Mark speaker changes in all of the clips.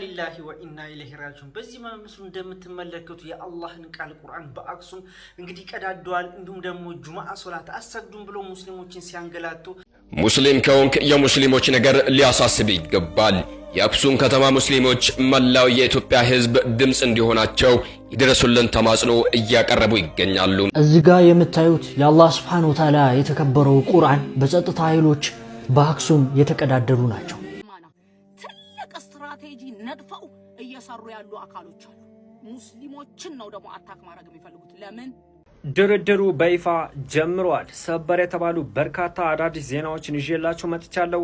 Speaker 1: ሊላሂ ወኢና ኢለይሂ ራጂዑን። በዚህ ምስሉ እንደምትመለከቱ የአላህን ቃል ቁርአን በአክሱም እንግዲህ ቀዳደዋል። እንዲሁም ደግሞ ጁማዓ ሶላት አሰግዱም ብሎ ሙስሊሞችን ሲያንገላቱ
Speaker 2: ሙስሊም ከሆንክ የሙስሊሞች ነገር ሊያሳስብ ይገባል። የአክሱም ከተማ ሙስሊሞች መላው የኢትዮጵያ ሕዝብ ድምጽ እንዲሆናቸው ይድረሱልን ተማጽኖ እያቀረቡ ይገኛሉ።
Speaker 3: እዚህ ጋር የምታዩት የአላህ Subhanahu Wa Ta'ala የተከበረው ቁርአን በጸጥታ ኃይሎች በአክሱም የተቀዳደሩ ናቸው።
Speaker 4: ትልቅ ስትራቴጂ ነድፈው እየሰሩ ያሉ አካሎች አሉ። ሙስሊሞችን ነው ደግሞ አታክ ማድረግ የሚፈልጉት። ለምን?
Speaker 5: ድርድሩ በይፋ ጀምሯል። ሰበር የተባሉ በርካታ አዳዲስ ዜናዎችን ይዤላችሁ መጥቻለሁ።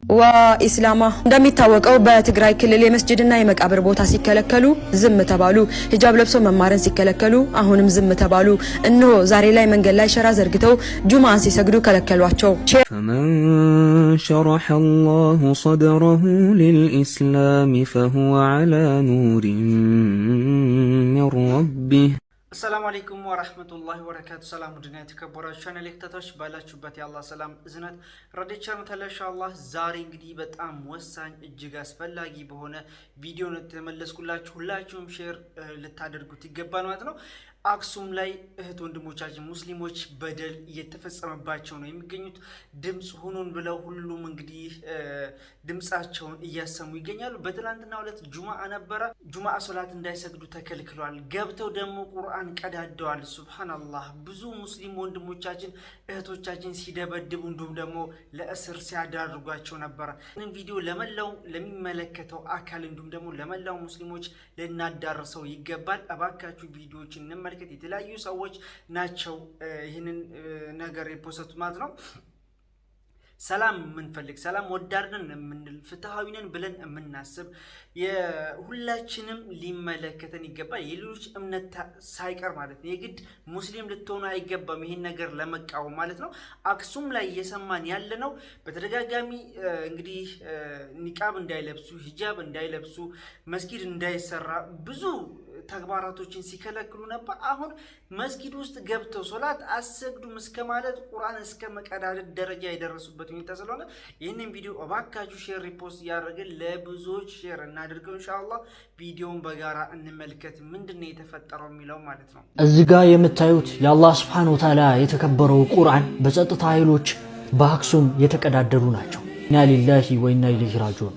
Speaker 6: ኢስላማ እንደሚታወቀው በትግራይ ክልል የመስጂድና የመቃብር ቦታ ሲከለከሉ ዝም ተባሉ። ሂጃብ ለብሶ መማርን ሲከለከሉ አሁንም ዝም ተባሉ። እነሆ ዛሬ ላይ መንገድ ላይ ሸራ ዘርግተው ጁማን ሲሰግዱ ከለከሏቸው።
Speaker 7: فمن شرح الله صدره للإسلام فهو على نور من ربه
Speaker 1: السلام عليكم ورحمة الله وبركاته. سلام ودنا የተከበራችሁ ቻናል ተከታታዮች ባላችሁበት የአላህ ሰላም እዝነት ረድኤት ኢንሻአላህ ዛሬ እንግዲህ በጣም ወሳኝ እጅግ አስፈላጊ በሆነ ቪዲዮ ነው ተመለስኩላችሁ። ሁላችሁም ሼር ልታደርጉት ይገባል ማለት ነው። አክሱም ላይ እህት ወንድሞቻችን ሙስሊሞች በደል እየተፈጸመባቸው ነው የሚገኙት። ድምጽ ሆኖን ብለው ሁሉም እንግዲህ ድምጻቸውን እያሰሙ ይገኛሉ። በትላንትናው ዕለት ጁማዓ ነበረ። ጁማዓ ሶላት እንዳይሰግዱ ተከልክሏል። ገብተው ደግሞ ቁርአን ቀዳደዋል። ሱብሃንአላህ ብዙ ሙስሊም ወንድሞቻችን እህቶቻችን ሲደበድቡ እንዲሁም ደግሞ ለእስር ሲያዳርጓቸው ነበረ። ይህንን ቪዲዮ ለመላው ለሚመለከተው አካል እንዲሁም ደግሞ ለመላው ሙስሊሞች ልናዳርሰው ይገባል። እባካችሁ ቪዲዮዎችን እንመልከት። የተለያዩ ሰዎች ናቸው ይህንን ነገር የፖስቱት ማለት ነው። ሰላም ምንፈልግ ሰላም ወዳድነን ምንል ፍትሃዊነን ብለን ምናስብ የሁላችንም ሊመለከተን ይገባል። የሌሎች እምነት ሳይቀር ማለት ነው። የግድ ሙስሊም ልትሆኑ አይገባም ይሄን ነገር ለመቃወም ማለት ነው። አክሱም ላይ እየሰማን ያለ ነው። በተደጋጋሚ እንግዲህ ኒቃብ እንዳይለብሱ ሂጃብ እንዳይለብሱ መስጊድ እንዳይሰራ ብዙ ተግባራቶችን ሲከለክሉ ነበር። አሁን መስጊድ ውስጥ ገብተው ሶላት አሰግዱም እስከ ማለት ቁርአን እስከ መቀዳደድ ደረጃ የደረሱበት ሁኔታ ስለሆነ ይህንን ቪዲዮ እባካችሁ ሼር ሪፖስት ያደረግን ለብዙዎች ሼር እናድርገው። ኢንሻአላህ ቪዲዮውን በጋራ እንመልከት ምንድነው የተፈጠረው የሚለው ማለት ነው።
Speaker 3: እዚህ ጋር የምታዩት የአላህ Subhanahu Wa Ta'ala የተከበረው ቁርአን በጸጥታ ኃይሎች በአክሱም የተቀዳደሩ ናቸው። ኢና ሊላሂ ወኢና ኢለይሂ ራጂዑን።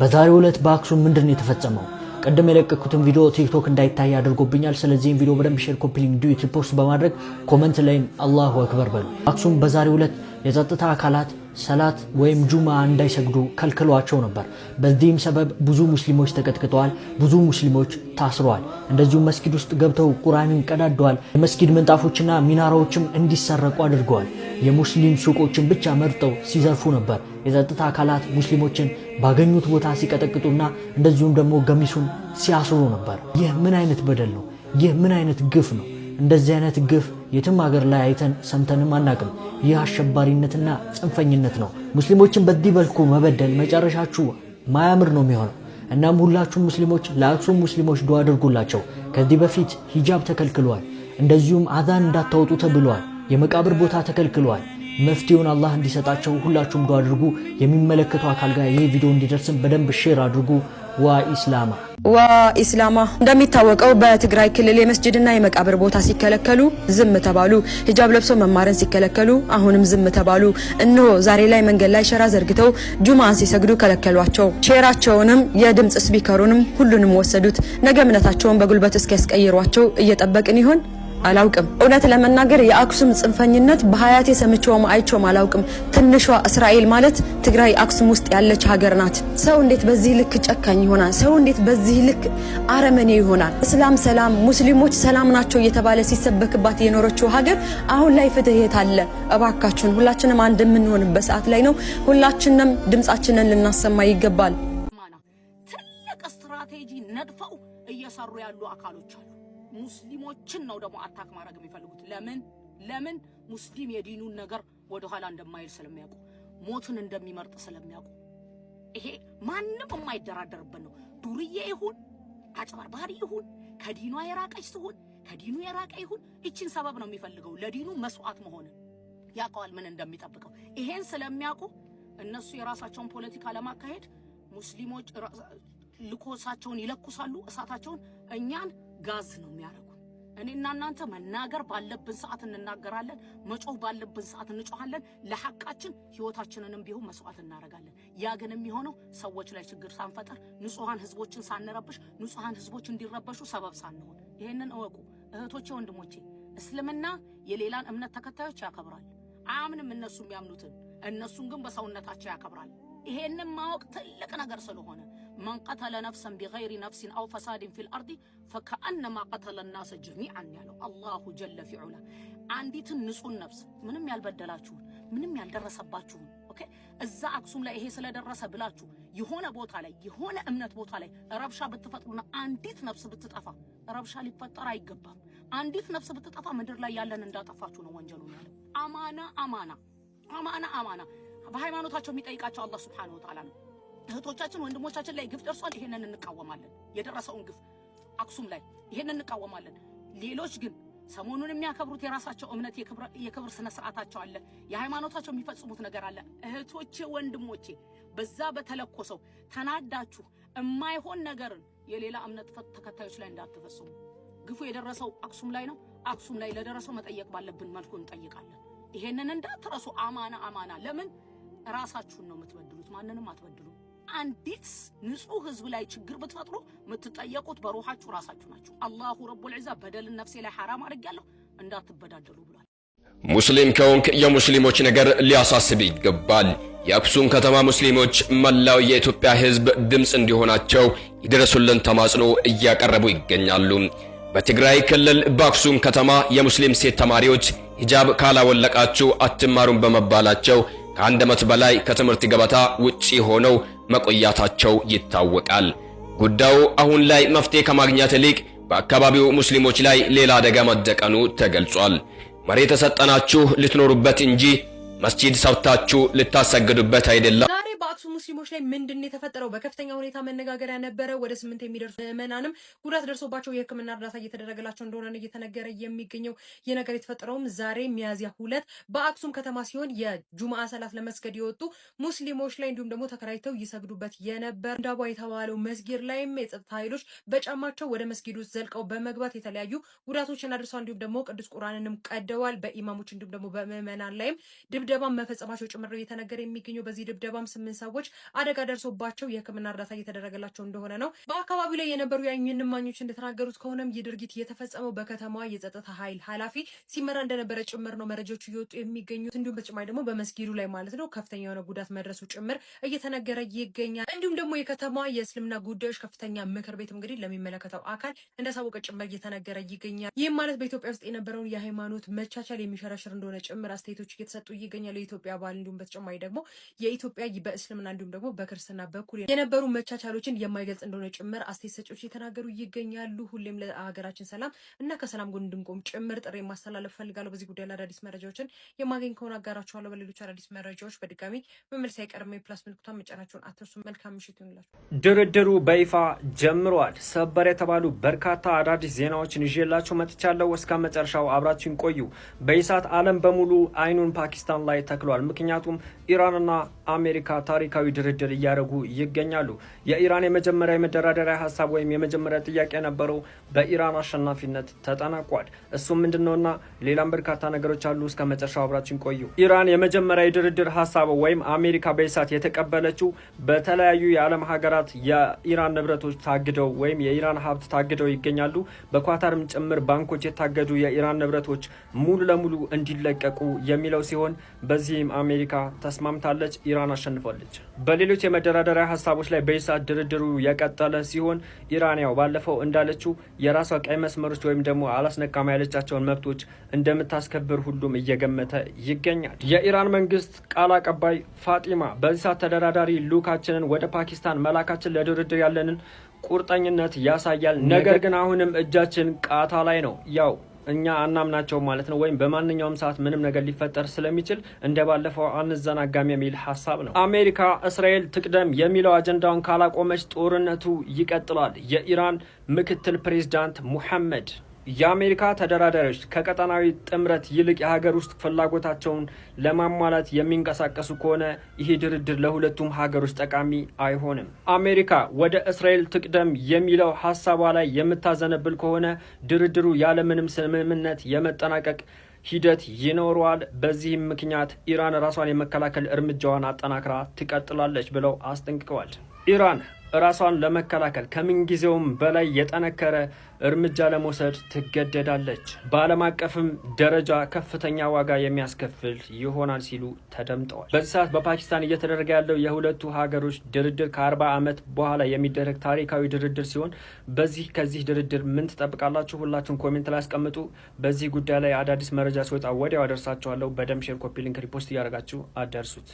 Speaker 3: በዛሬው ዕለት በአክሱም ምንድነው የተፈጸመው? ቀደም የለቀኩትን ቪዲዮ ቲክቶክ እንዳይታይ አድርጎብኛል። ስለዚህ ቪዲዮ በደንብ ሼር ኮፒ ሊንክ ዱት ሪፖስት በማድረግ ኮሜንት ላይ አላሁ አክበር በሉ። አክሱም በዛሬው ዕለት የጸጥታ አካላት ሰላት ወይም ጁማዓ እንዳይሰግዱ ከልክሏቸው ነበር። በዚህም ሰበብ ብዙ ሙስሊሞች ተቀጥቅጠዋል፣ ብዙ ሙስሊሞች ታስረዋል። እንደዚሁም መስጊድ ውስጥ ገብተው ቁርአንን ቀዳደዋል። የመስጊድ ምንጣፎችና ሚናራዎችም እንዲሰረቁ አድርገዋል። የሙስሊም ሱቆችን ብቻ መርጠው ሲዘርፉ ነበር። የጸጥታ አካላት ሙስሊሞችን ባገኙት ቦታ ሲቀጠቅጡና እንደዚሁም ደግሞ ገሚሱን ሲያስሩ ነበር። ይህ ምን አይነት በደል ነው? ይህ ምን አይነት ግፍ ነው? እንደዚህ አይነት ግፍ የትም ሀገር ላይ አይተን ሰምተንም አናቅም። ይህ አሸባሪነትና ጽንፈኝነት ነው። ሙስሊሞችን በዚህ መልኩ መበደል መጨረሻችሁ ማያምር ነው የሚሆነው። እናም ሁላችሁም ሙስሊሞች ለአክሱም ሙስሊሞች ዱዓ አድርጉላቸው። ከዚህ በፊት ሂጃብ ተከልክሏል። እንደዚሁም አዛን እንዳታወጡ ተብሏል። የመቃብር ቦታ ተከልክሏል። መፍትሄውን አላህ እንዲሰጣቸው ሁላችሁም ዱዓ አድርጉ። የሚመለከተው አካል ጋር ይሄ ቪዲዮ እንዲደርስም በደንብ ሼር አድርጉ።
Speaker 6: ኢስላማ እንደሚታወቀው በትግራይ ክልል የመስጂድና የመቃብር ቦታ ሲከለከሉ ዝም ተባሉ። ሂጃብ ለብሶ መማርን ሲከለከሉ አሁንም ዝም ተባሉ። እነሆ ዛሬ ላይ መንገድ ላይ ሸራ ዘርግተው ጁማን ሲሰግዱ ከለከሏቸው። ሼራቸውንም የድምጽ ስፒከሩንም ሁሉንም ወሰዱት። ነገ እምነታቸውን በጉልበት እስኪያስቀይሯቸው እየጠበቅን ይሆን? አላውቅም። እውነት ለመናገር የአክሱም ጽንፈኝነት በሐያቴ ሰምቼውም አይቼውም አላውቅም። ትንሿ እስራኤል ማለት ትግራይ አክሱም ውስጥ ያለች ሀገር ናት። ሰው እንዴት በዚህ ልክ ጨካኝ ይሆናል? ሰው እንዴት በዚህ ልክ አረመኔ ይሆናል? እስላም ሰላም፣ ሙስሊሞች ሰላም ናቸው እየተባለ ሲሰበክባት የኖረችው ሀገር አሁን ላይ ፍትህ የት አለ? እባካችሁን ሁላችንም አንድ የምንሆንበት ሰዓት ላይ ነው። ሁላችንም ድምጻችንን ልናሰማ ይገባል።
Speaker 4: ትልቅ ስትራቴጂ ነድፈው እየሰሩ ያሉ አካሎች አሉ። ሙስሊሞችን ነው ደግሞ አታክ ማድረግ የሚፈልጉት። ለምን? ሙስሊም የዲኑን ነገር ወደ ኋላ እንደማይል ስለሚያውቁ፣ ሞትን እንደሚመርጥ ስለሚያውቁ። ይሄ ማንም የማይደራደርበት ነው። ዱርዬ ይሁን አጭበርባሪ ይሁን ከዲኗ የራቀች ሲሆን ከዲኑ የራቀ ይሁን እቺን ሰበብ ነው የሚፈልገው ለዲኑ መስዋዕት መሆን ያውቃል ምን እንደሚጠብቀው። ይሄን ስለሚያውቁ እነሱ የራሳቸውን ፖለቲካ ለማካሄድ ሙስሊሞች ልኮሳቸውን ይለኩሳሉ እሳታቸውን እኛን ጋዝ ነው የሚያደርጉ እኔና እናንተ መናገር ባለብን ሰዓት እንናገራለን መጮህ ባለብን ሰዓት እንጮሃለን ለሐቃችን ህይወታችንንም ቢሆን መስዋዕት እናረጋለን ያ ግን የሚሆነው ሰዎች ላይ ችግር ሳንፈጠር ንጹሃን ህዝቦችን ሳንረብሽ ንጹሃን ህዝቦች እንዲረበሹ ሰበብ ሳንሆን ይሄንን እወቁ እህቶቼ ወንድሞቼ እስልምና የሌላን እምነት ተከታዮች ያከብራል አያምንም እነሱ የሚያምኑትን እነሱን ግን በሰውነታቸው ያከብራል ይሄንን ማወቅ ትልቅ ነገር ስለሆነ من قتل نفسا بغير نفس أو فساد في الأرض فكأنما قتل الناس جميعا يالو الله جل في علا عندي تنسوا النفس منم يالبدلاتشون منم يالدرسباتشون اوكي እዛ አክሱም ላይ ይሄ ስለደረሰ ብላችሁ የሆነ ቦታ ላይ የሆነ እምነት ቦታ ላይ ረብሻ ብትፈጥሩና አንዲት ነፍስ ብትጠፋ ረብሻ ሊፈጠር አይገባም አንዲት ነፍስ ብትጠፋ ምድር ላይ ያለን እንዳጠፋችሁ ነው ወንጀሉ ያለው አማና በሃይማኖታቸው የሚጠይቃቸው አላህ Subhanahu Wa Ta'ala ነው እህቶቻችን ወንድሞቻችን ላይ ግፍ ደርሷል ይሄንን እንቃወማለን የደረሰውን ግፍ አክሱም ላይ ይሄንን እንቃወማለን ሌሎች ግን ሰሞኑን የሚያከብሩት የራሳቸው እምነት የክብር ስነ ስርዓታቸው አለ የሃይማኖታቸው የሚፈጽሙት ነገር አለ እህቶቼ ወንድሞቼ በዛ በተለኮሰው ተናዳችሁ የማይሆን ነገርን የሌላ እምነት ተከታዮች ላይ እንዳትፈጽሙ ግፉ የደረሰው አክሱም ላይ ነው አክሱም ላይ ለደረሰው መጠየቅ ባለብን መልኩ እንጠይቃለን ይሄንን እንዳትረሱ አማና ለምን ራሳችሁን ነው የምትበድሉት ማንንም አትበድሉ አንዲት ንጹህ ህዝብ ላይ ችግር ብትፈጥሩ የምትጠየቁት በሩሃችሁ ራሳችሁ ናችሁ አላሁ ረቡል ዒዛ በደልን ነፍሴ ላይ حرام አድርጋለሁ እንዳትበዳደሉ ብሏል
Speaker 2: ሙስሊም ከሆንክ የሙስሊሞች ነገር ሊያሳስብ ይገባል የአክሱም ከተማ ሙስሊሞች መላው የኢትዮጵያ ህዝብ ድምጽ እንዲሆናቸው ይድረሱልን ተማጽኖ እያቀረቡ ይገኛሉ በትግራይ ክልል በአክሱም ከተማ የሙስሊም ሴት ተማሪዎች ሂጃብ ካላወለቃችሁ አትማሩም በመባላቸው ከአንድ ዓመት በላይ ከትምህርት ገበታ ውጪ ሆነው መቆያታቸው ይታወቃል ጉዳዩ አሁን ላይ መፍትሄ ከማግኘት ይልቅ በአካባቢው ሙስሊሞች ላይ ሌላ አደጋ መደቀኑ ተገልጿል መሬት ተሰጠናችሁ ልትኖሩበት እንጂ መስጂድ ሰርታችሁ ልታሰግዱበት አይደለም
Speaker 8: ዛሬ በአክሱም ሙስሊሞች ላይ ምንድነው የተፈጠረው በከፍተኛ ሁኔታ መነጋገሪያ ነበረ ወደ 8 የሚደርሱ ምዕመናንም ጉዳት ደርሶባቸው የህክምና እርዳታ እየተደረገላቸው እንደሆነ እየተነገረ የሚገኘው የነገር የተፈጠረውም ዛሬ ሚያዝያ 2 በአክሱም ከተማ ሲሆን የጁማዓ ሰላት ለመስገድ የወጡ ሙስሊሞች ላይ እንዲሁም ደግሞ ተከራይተው ይሰግዱበት የነበር እንዳባ የተባለው መስጊድ ላይም የጸጥታ ኃይሎች በጫማቸው ወደ መስጊዱ ዘልቀው በመግባት የተለያዩ ጉዳቶችን አድርሰዋል እንዲሁም ደግሞ ቅዱስ ቁርአንንም ቀደዋል በኢማሞች እንዲሁም ደግሞ በምዕመናን ላይም ድብደባም መፈጸማቸው ጭምር እየተነገረ የሚገኘው በዚህ ድብደባም 8 ሰዎች አደጋ ደርሶባቸው የህክምና እርዳታ እየተደረገላቸው እንደሆነ ነው በአካባቢው ላይ የነበሩ የዓይን እማኞች እንደተናገሩት ከሆነም የድርጊት የተፈጸመው በከተማዋ የጸጥታ ኃይል ኃላፊ ሲመራ እንደነበረ ጭምር ነው መረጃዎች እየወጡ የሚገኙት እንዲሁም በጭማይ ደግሞ በመስጊዱ ላይ ማለት ነው ከፍተኛ የሆነ ጉዳት መድረሱ ጭምር እየተነገረ ይገኛል እንዲሁም ደግሞ የከተማዋ የእስልምና ጉዳዮች ከፍተኛ ምክር ቤት እንግዲህ ለሚመለከተው አካል እንደሳወቀ ጭምር እየተነገረ ይገኛል ይህም ማለት በኢትዮጵያ ውስጥ የነበረውን የሃይማኖት መቻቻል የሚሸረሽር እንደሆነ ጭምር አስተያየቶች እየተሰጡ ይገኛሉ የኢትዮጵያ ባል እንዲሁም በተጨማሪ ደግሞ የኢትዮጵያ በእስልምና እንዲሁም ደግሞ በክርስትና በኩል የነበሩ መቻቻሎችን የማይገልጽ እንደሆነ ጭምር አስተያየት ሰጪዎች እየተናገሩ ይገኛሉ ሁሌም ለሀገራችን ሰላም እና ከሰላም ጎን እንድንቆም ጭምር ጥሪ ማስተላለፍ ፈልጋለሁ በዚህ ጉዳይ ላይ አዳዲስ መረጃዎችን የማገኝ ከሆነ አጋራችኋለሁ በሌሎች አዳዲስ መረጃዎች በድጋሚ መመልስ አይቀርም ፕላስ ምልክቷን መጫናችሁን አትርሱ መልካም ምሽት ይሁንላችሁ
Speaker 5: ድርድሩ በይፋ ጀምሯል ሰበር የተባሉ በርካታ አዳዲስ ዜናዎችን ይዤላችሁ መጥቻለሁ እስከ መጨረሻው አብራችሁን ቆዩ በኢሳት ዓለም በሙሉ አይኑን ፓኪስታን ላይ ተክሏል ምክንያቱም ኢራንና አሜሪካ ታሪካዊ ድርድር እያደረጉ ይገኛሉ የኢራን የመጀመሪያ መደራደሪያ ሐሳብ ወይም የመጀመሪያ ጥያቄ ነበረው በኢራን አሸናፊነት ተጠናቋል እሱም ምንድነውና ሌላም በርካታ ነገሮች አሉ እስከ መጨረሻው አብራችሁን ቆዩ ኢራን የመጀመሪያ ድርድር ሐሳብ ወይም አሜሪካ በኢሳት የተቀበለችው በተለያዩ የዓለም ሀገራት የኢራን ንብረቶች ታግደው ወይም የኢራን ሀብት ታግደው ይገኛሉ በኳታርም ጭምር ባንኮች የታገዱ የኢራን ንብረቶች ሙሉ ለሙሉ እንዲለቀቁ የሚለው ሲሆን በዚህም አሜሪካ ተስማምታለች ኢራን አሸንፋለች በሌሎች የመደራደሪያ ሐሳቦች ላይ በኢሳት ድርድሩ የቀጠለ ሲሆን ኢራን ያው ባለፈው እንዳለችው የራሷ ቀይ መስመሮች ወይም ደግሞ አላስነካማ ያለቻቸውን መብቶች እንደምታስከብር ሁሉም እየገመተ ይገኛል የኢራን መንግስት ቃል አቀባይ ፋጢማ በኢሳት ተደራዳሪ ሉካችንን ወደ ፓኪስታን መላካችን ለድርድር ያለንን ቁርጠኝነት ያሳያል ነገር ግን አሁንም እጃችን ቃታ ላይ ነው ያው እኛ አናምናቸው ማለት ነው ወይም በማንኛውም ሰዓት ምንም ነገር ሊፈጠር ስለሚችል እንደባለፈው አንዘናጋም የሚል ሐሳብ ነው አሜሪካ እስራኤል ትቅደም የሚለው አጀንዳውን ካላቆመች ጦርነቱ ይቀጥላል የኢራን ምክትል ፕሬዝዳንት ሙሐመድ የአሜሪካ ተደራዳሪዎች ከቀጠናዊ ጥምረት ይልቅ የሀገር ውስጥ ፍላጎታቸውን ለማሟላት የሚንቀሳቀሱ ከሆነ ይህ ድርድር ለሁለቱም ሀገሮች ጠቃሚ አይሆንም። አሜሪካ ወደ እስራኤል ትቅደም የሚለው ሀሳቧ ላይ የምታዘነብል ከሆነ ድርድሩ ያለምንም ስምምነት የመጠናቀቅ ሂደት ይኖረዋል። በዚህም ምክንያት ኢራን ራሷን የመከላከል እርምጃዋን አጠናክራ ትቀጥላለች ብለው አስጠንቅቀዋል። ኢራን ራሷን ለመከላከል ከምንጊዜውም በላይ የጠነከረ እርምጃ ለመውሰድ ትገደዳለች፣ በዓለም አቀፍም ደረጃ ከፍተኛ ዋጋ የሚያስከፍል ይሆናል ሲሉ ተደምጠዋል። በዚህ ሰዓት በፓኪስታን እየተደረገ ያለው የሁለቱ ሀገሮች ድርድር ከ40 ዓመት በኋላ የሚደረግ ታሪካዊ ድርድር ሲሆን ከዚህ ድርድር ምን ትጠብቃላችሁ? ሁላችሁም ኮሜንት ላይ አስቀምጡ። በዚህ ጉዳይ ላይ አዳዲስ መረጃ ሲወጣ ወዲያው አደርሳችኋለሁ። በደም ሼር፣ ኮፒ ሊንክ፣ ሪፖስት እያደረጋችሁ አደርሱት።